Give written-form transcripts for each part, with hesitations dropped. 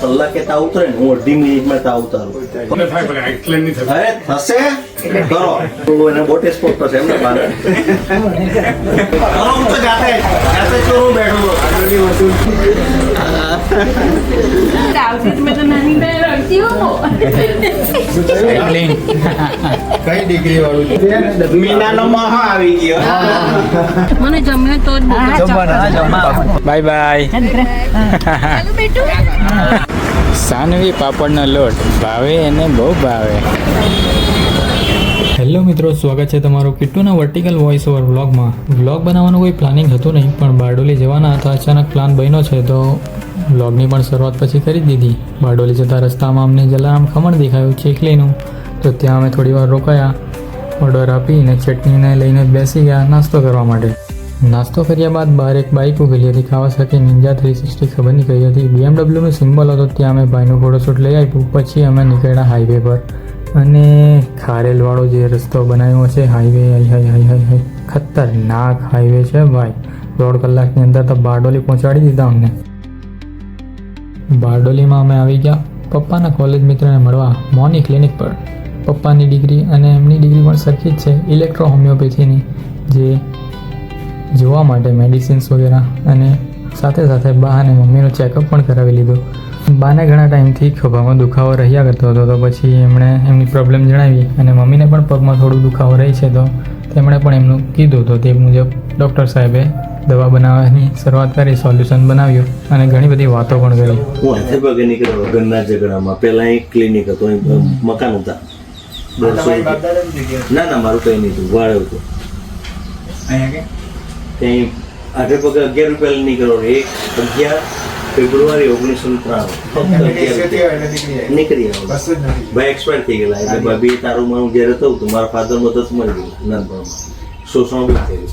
કલાકે તાવ ઉતરે ને હું 2.5 મિનિટમાં તાવ ઉતારું. અરે થશે કરો એને બોટે સ્પોટ થશે એમને બાર હું તો જાતે ચોરું બેઠો मैं तो नानी पे रखती हूँ કઈ ડિગ્રી વાળું મીનાનો મહા આવી ગયો. મને જમે તો બાય બાય. સાનવી પાપડનો લોટ ભાવે એને બહુ ભાવે. હેલો મિત્રો, સ્વાગત છે તમારું કિટ્ટુના વર્ટિકલ વોઇસ ઓવર વ્લોગમાં. વ્લોગ બનાવવાનું કોઈ પ્લાનિંગ હતું નહીં, પણ બારડોલી જવાના હતા. અચાનક પ્લાન બન્યો છે તો વ્લોગની પણ શરૂઆત પછી કરી દીધી. બારડોલી જતા રસ્તામાં અમને જલારામ ખમણ દેખાયું ચીખલીનું, તો ત્યાં અમે થોડી વાર રોકાયા. ઓર્ડર આપીને ચટણીને લઈને બેસી ગયા નાસ્તો કરવા માટે. નાસ્તો કર્યા બાદ બહાર એક બાઇક ઊભેલી હતી, કાવાસાકી નિંજા 360 ખબર નહીં કઈ હતી. BMWનું સિમ્બોલ હતો, ત્યાં અમે ભાઈનું ફોટોશૂટ લઈ આપ્યું. પછી અમે નીકળ્યા હાઈવે પર, અને ખારેલવાળો જે રસ્તો બનાવ્યો છે હાઈવે, હાઈ ખતરનાક હાઈવે છે ભાઈ. 1.5 કલાકની અંદર તો બારડોલી પહોંચાડી દીધા અમને. બારડોલીમાં અમે આવી ગયા પપ્પાના કોલેજ મિત્રને મળવા મોની ક્લિનિક પર. પપ્પાની ડિગ્રી અને એમની ડિગ્રી પણ સરખી જ છે, ઇલેક્ટ્રો હોમિયોપેથીની, જે જોવા માટે મેડિસિન્સ વગેરે, અને સાથે સાથે બા અને મમ્મીનો ચેકઅપ પણ કરાવી લીધો. બાને ઘણા ટાઈમથી ખભામાં દુખાવો રહ્યા કરતો હતો, તો પછી એમણે એમની પ્રોબ્લેમ જણાવી, અને મમ્મીને પણ પગમાં થોડું દુખાવો રહી છે, તો તેમણે પણ એમનું કીધું. તો તે મુજબ ડૉક્ટર સાહેબે દવા બનાવવાની શરૂઆત કરી, સોલ્યુશન બનાવ્યું અને ઘણી બધી વાતો પણ કરી. હું હાથે પગે નીકળ્યો ઘરના ઝઘડામાં. પહેલા એક ક્લિનિક હતો, મકાન હતા. ના મારું કઈ નહીં હતું, વાળે હતું. ત્યાં હાથે પગે 11 રૂપિયા નીકળ્યો. 11 ફેબ્રુઆરી 1993 નીકળી આવ્યો. ભાઈ એક્સપાયર થઈ ગયેલા, એટલે ભાભી તારું હું જયારે થયું તો મારા ફાધર મદદ મળી ગયું નાનપણમાં. શોષણ બી થઈ ગયું.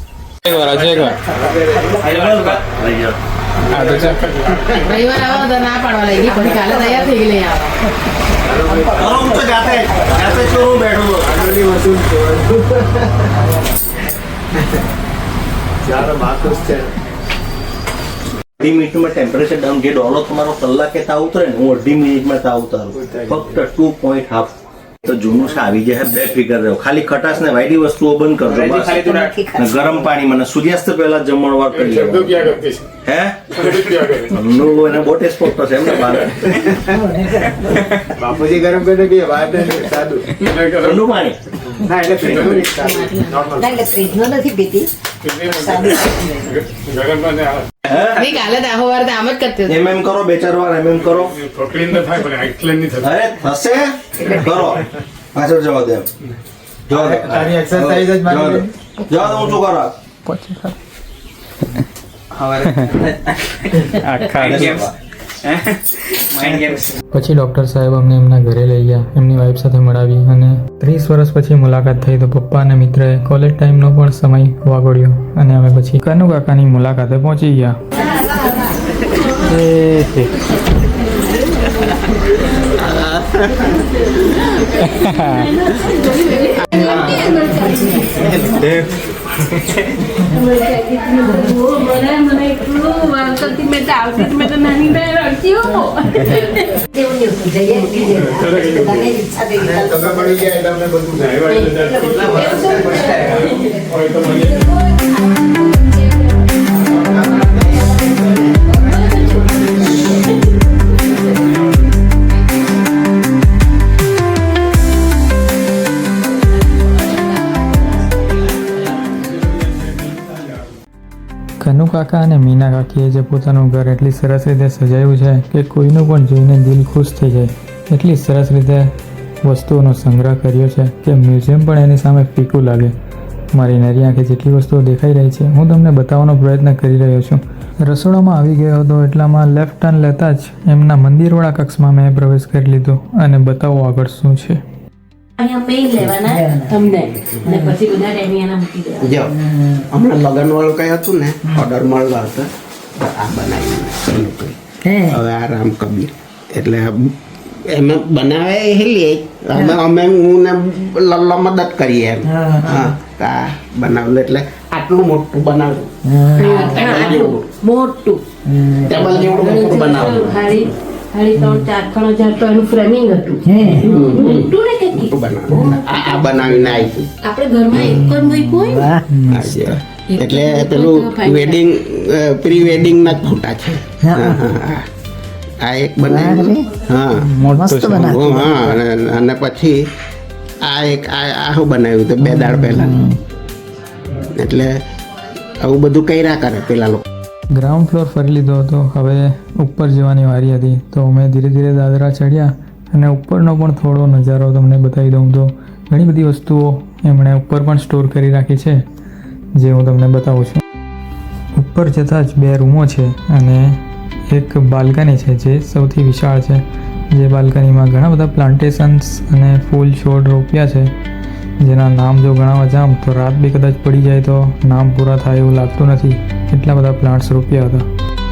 રવિવાર આવો તો ના પાડવા લાગી, પછી કાલે તૈયાર થઈ ગઈ હું તો જાતે ચોરું બેઠો મિનિટમાં ટેમ્પરેચર ડાઉન. જે ડોલો તમારો કલાકે તાવ ઉતરે ને હું 2.5 મિનિટમાં તાવ ઉતારું. ફક્ત 2.5. તો જૂનું છે આવી જાય, બે ફિકર રહ્યો. ખાલી ખટાશ ને વાયડી વસ્તુઓ બંધ કરજો બસ. ગરમ પાણી મને સૂર્યાસ્ત પહેલા જમણવાર કરી લેવો. હે એને બોટે સ્પોટ થશે એમને બાર બાપુજી ગરમ કરે કે વાત સાદું ઠંડુ પાણી. ના એટલે નથી પીતી. કાલે આખો વાર આમ જ કરતી હતી. એમ કરો 2-4 વાર એમ કરો. અરે થશે કરો. પાછળ જવા દે. તારી એક્સરસાઇઝ જ મારી જવા દે. હું શું કરા પછી ડૉક્ટર સાહેબ અમને એમના ઘરે લઈ ગયા, એમની વાઈફ સાથે મળાવી, અને 30 વર્ષ પછી મુલાકાત થઈ. તો પપ્પા અને મિત્રએ કોલેજ ટાઈમનો પણ સમય વાગોડ્યો, અને અમે પછી કનુ કાકાની મુલાકાતે પહોંચી ગયા. मैं तो नानी पे रखती हूँ તમે મળી ગયા એટલે અમને બધું કનુ કાકા અને મીના કાકીએ જે પોતાનું ઘર એટલી સરસ રીતે સજાવ્યું છે કે કોઈનું પણ જોઈને દિલ ખુશ થઈ જાય. એટલી સરસ રીતે વસ્તુઓનો સંગ્રહ કર્યો છે કે મ્યુઝિયમ પણ એની સામે ફીકું લાગે. મારી નરી આંખે જેટલી વસ્તુઓ દેખાઈ રહી છે હું તમને બતાવવાનો પ્રયત્ન કરી રહ્યો છું. રસોડામાં આવી ગયો હતો એટલામાં લેફ્ટ ટર્ન લેતા જ એમના મંદિરવાળા કક્ષમાં મેં પ્રવેશ કરી લીધો, અને બતાવો આગળ શું છે. અહીંયા પેન લેવાના તમને, અને પછી બધા ટેનિયાના મૂકી દેવાના. જો હમણાં લગ્ન વાળું કઈ હતું ને, ઓર્ડર મળવા હતો, આ બનાવી હવે આ રામ કબીર એટલે એમાં બનાવે હેલી અમે હું ને લલ્લા મદદ કરીએ એમ. હા આ બનાવેલું એટલે આટલું મોટું બનાવ્યું, મોટું ટેબલ જેવડું મોટું બનાવ્યું. ખાલી 3-4 હજાર તો એનું ફ્રેમિંગ હતું મોટું ને કંઈક બનાવે આ બનાવીને આવી આપણે ઘરમાં એક જ મૂક્યું હોય એટલે પેલું વેડિંગ પ્રી વેડિંગ ના જ ફોટા છે હા, હા. આ એક બનાવ્યું હા હા અને પછી આ એક આ શું બનાવ્યું તો 2 દાડ પહેલા એટલે આવું બધું કર્યા કરે પેલા લોકો. ગ્રાઉન્ડ ફ્લોર ફરી લીધો હતો. હવે ઉપર જવાની વારી હતી તો અમે ધીરે ધીરે દાદરા ચડ્યા અને ઉપરનો પણ થોડો નજારો તમને બતાવી દઉં તો ઘણી બધી વસ્તુઓ એમણે ઉપર પણ સ્ટોર કરી રાખી છે જે હું તમને બતાવું છું. ઉપર જતાં જ 2 રૂમો છે અને એક બાલ્કની છે જે સૌથી વિશાળ છે. જે બાલ્કનીમાં ઘણા બધા પ્લાન્ટેશન્સ અને ફૂલ છોડ રોપ્યા છે જેના નામ જો ગણાવવા જામ તો રાત બી કદાચ પડી જાય તો નામ પૂરા થાય એવું લાગતું નથી, એટલા બધા પ્લાન્ટ્સ રોપ્યા હતા.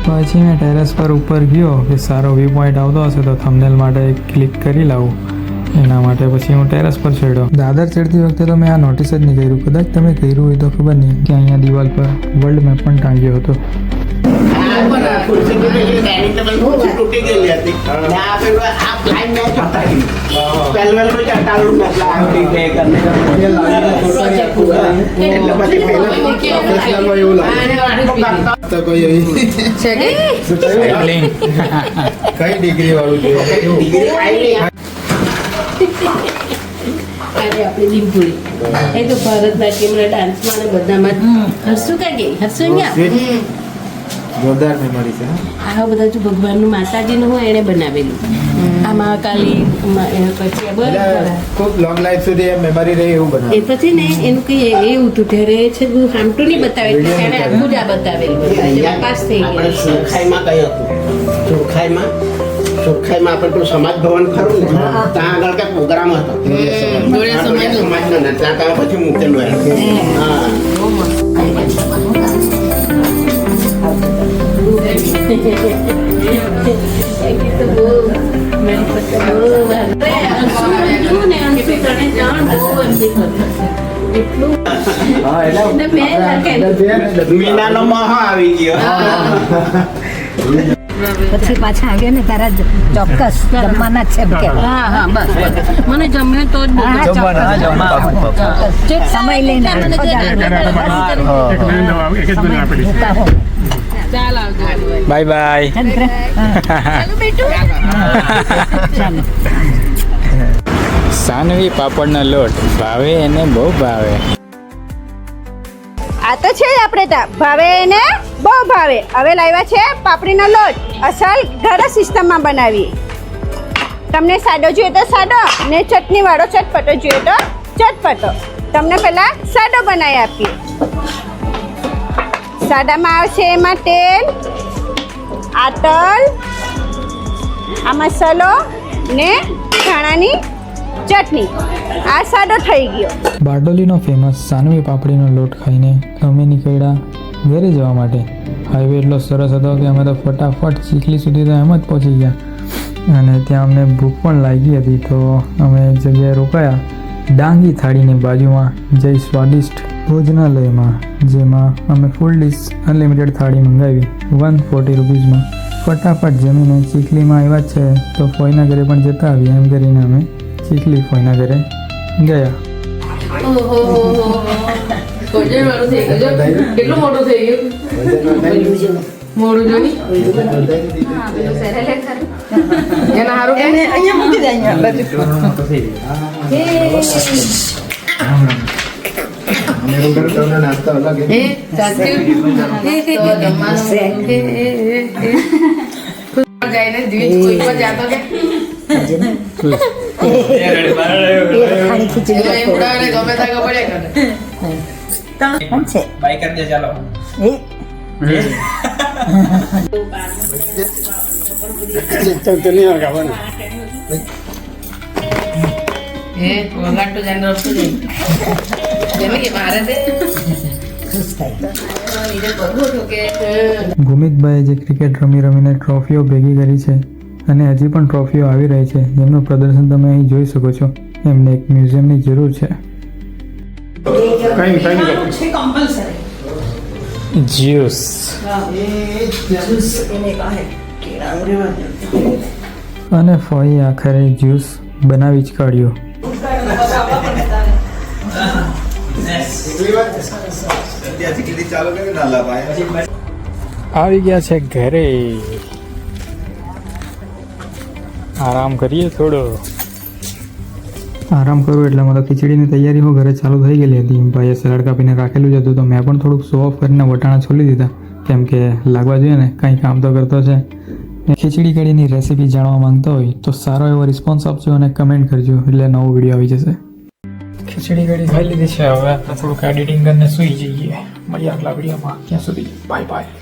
પછી મેં ટેરેસ પર ઉપર ગયો કે સારો વ્યૂ પોઈન્ટ આવતો હશે તો થંબનેલ માટે એક ક્લિક કરી લાવું, એના માટે પછી હું ટેરેસ પર ચડ્યો. દાદર ચડતી વખતે તો મેં આ નોટિસ જ નહીં કર્યું, કદાચ તમે કર્યું હોય તો ખબર નહીં કે અહીંયા દિવાલ પર વર્લ્ડ મેપ પણ ટાંગ્યો હતો. તૂટી ગયેલી હતી અને આ પેલું આ પ્લાન મેચ હતા પહેલવેલ નું ચટાડું મેટલા તૂટી ગઈ કરીને એટલે પછી પહેલા પ્રોફેશનલમાં એવું લાગે તો કોઈ એવી કઈ ડિગ્રી વાળું છે ડિગ્રી આવી અરે આપણી ડીમ્પુરી એ તો ભરતનાટ્યમ ડાન્સમાં ને બધામાં હરસુ કા ગઈ હરસુ અહીંયા જોરદાર મેમરી છે આ બધા જો ભગવાનનું માતાજીનું હોય એને બનાવેલું આ મહાકાલી પછી બરાબર ખૂબ લોંગ લાઈફ સુધી એ મેમરી રહી એવું એ બનાવ્યું પછી ને એનું કઈ એવું હતું ત્યારે છે હામટું નહીં બતાવેલું એને આખું જ આ બતાવેલું પાસ થઈ આપણે ગયું સુરખાઈમાં કઈ હતું સુરખાઈમાં આપણે પેલું સમાજ ભવન ખરું ને ત્યાં આગળ કઈ પ્રોગ્રામ હતો સમાજનો ને ત્યાં તમે પછી મૂકેલું એમ હા મીનાનો મોહ આવી ગયો પછી પાછા આવ્યા ને તારા ચોક્કસ જમવાના જ છે એમ કે હા હા બસ મને જમ્યો તો જ ચોક્કસ સમય લઈને ચાલ આવજો બાય બાય. સાનવી પાપડનો લોટ ભાવે એને બહુ ભાવે. આ તો છે જ આપણે ત્યાં ભાવે એને બહુ ભાવે. હવે લાવ્યા છે પાપડીનો લોટ અસલ ઘર સિસ્ટમમાં બનાવી. તમને સાદો જોઈએ તો સાદો ને ચટણી વાળો ચટપટો જોઈએ તો ચટપટો. તમને પહેલા સાદો બનાવી આપીએ. સાદામાં આવશે એમાં તેલ, આ તલ, આ મસાલો ને ધાણાની ચટણી. આ સાદો થઈ ગયો. બારડોલીનો ફેમસ સાનવી પાપડીનો લોટ ખાઈને અમે નીકળ્યા ઘરે જવા માટે. હાઈવે એટલો સરસ હતો કે અમે તો ફટાફટ ચીખલી સુધી તો એમ જ પહોંચી ગયા અને ત્યાં અમને ભૂખ પણ લાગી હતી તો અમે એક જગ્યાએ રોકાયા ડાંગી થાળીની બાજુમાં જય સ્વાદિષ્ટ ભોજનાલયમાં, જેમાં અમે ફૂલ ડીશ અનલિમિટેડ થાળી મંગાવી 140 રૂપીઝમાં. ફટાફટ જમીને ચીખલીમાં આવ્યા છે તો ફોઈના ઘરે પણ જતા આવીએ એમ કરીને અમે ચીખલી ફોઈના ઘરે ગયા. કેટલું મોટું થઈ ગયું મોડું જોઈ એના હારું અહીંયા મૂકી દે નાસ્તા અલગ એ ચાચી જાઈને દ્વિજ કોઈ પર જાતો કે ખાણી ખીચડી એ ઉડાડે ગમે ત્યાં પડે કરે પણ છે બાઈક કરી દે ચાલો એ એ વગાડતો જાઈને રસ્તો જઈ જેને કે મારે તે ખુશ થાય એને કહું છું કે ભૂમિતભાઈએ જે ક્રિકેટ રમીને ટ્રોફીઓ ભેગી કરી છે અને હજી પણ ટ્રોફીઓ આવી રહી છે જેમનું પ્રદર્શન તમે અહીં જોઈ શકો છો. એમને એક મ્યુઝિયમની જરૂર છે. જ્યુસ અને ફોઈ આખરે જ્યુસ બનાવી જ કાઢ્યો. આવી ગયા છે ઘરે. આરામ કરીએ થોડો. આરામ કરું એટલે મને ખીચડીની તૈયારી હું ઘરે ચાલુ થઈ ગયેલી હતી. ભાઈએ સલાડ કાપીને રાખેલું જ હતું તો મેં પણ થોડુંક શો ઓફ કરીને વટાણા છોલી દીધા, કેમ કે લાગવા જોઈએ ને કંઈ કામ તો કરતો છે. ખીચડી કઢીની રેસીપી જાણવા માંગતા હોય તો સારો એવો રિસ્પોન્સ આપજો અને કમેન્ટ કરજો, એટલે નવો વિડીયો આવી જશે. ખીચડી કઢી ખાઈ લીધી છે. હવે આપણે થોડુંક એડિટિંગ કરીને સૂઈ જઈએ. મળીએ આગલા વિડીયોમાં. ત્યાં સુધી બાય બાય.